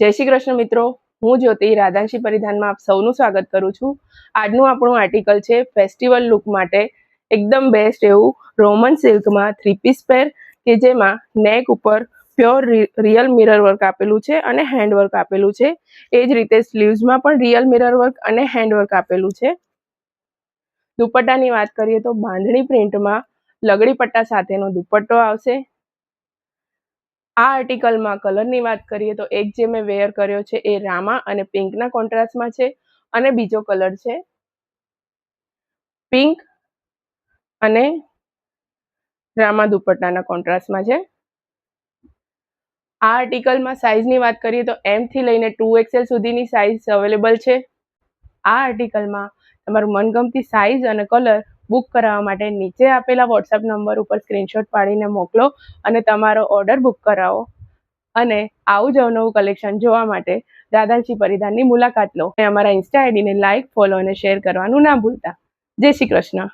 જય શ્રી કૃષ્ણ મિત્રો, હું જ્યોતિ રાધાંશી પરિધાનમાં આપ સૌનું સ્વાગત કરું છું। આજનું આપણું આર્ટિકલ છે ફેસ્ટિવલ લુક માટે એકદમ બેસ્ટ એવું રોમન સિલ્કમાં 3 પીસ પેર કે જેમાં નેક ઉપર પ્યોર રિયલ મિરર વર્ક આપેલું છે અને હેન્ડ વર્ક આપેલું છે। એ જ રીતે સ્લીવ્સમાં પણ રિયલ મિરર વર્ક અને હેન્ડ વર્ક આપેલું છે। દુપટ્ટાની વાત કરીએ તો બાંધણી પ્રિન્ટમાં લગડી પટ્ટા સાથેનો દુપટ્ટો આવશે। આ આર્ટિકલમાં કલરની વાત કરીએ તો એક જે મેં વેર કર્યો છે એ રામા અને પિંકના કોન્ટ્રાસ્ટમાં છે અને બીજો કલર છે પિંક અને રામા દુપટ્ટાના કોન્ટ્રાસ્ટમાં છે। આ આર્ટિકલમાં સાઇઝની વાત કરીએ તો M થી લઈને 2XL સુધીની સાઇઝ અવેલેબલ છે। આ આર્ટિકલમાં તમારું મનગમતી સાઇઝ અને કલર બુક કરાવવા માટે નીચે આપેલા વોટ્સએપ નંબર ઉપર સ્ક્રીનશોટ પાડીને મોકલો અને તમારો ઓર્ડર બુક કરાવો। અને આવું જ અવનવું કલેક્શન જોવા માટે રાધાંશી પરિધાનની મુલાકાત લો અને અમારા ઇન્સ્ટા આઈડીને લાઇક, ફોલો અને શેર કરવાનું ના ભૂલતા। જય શ્રી કૃષ્ણ।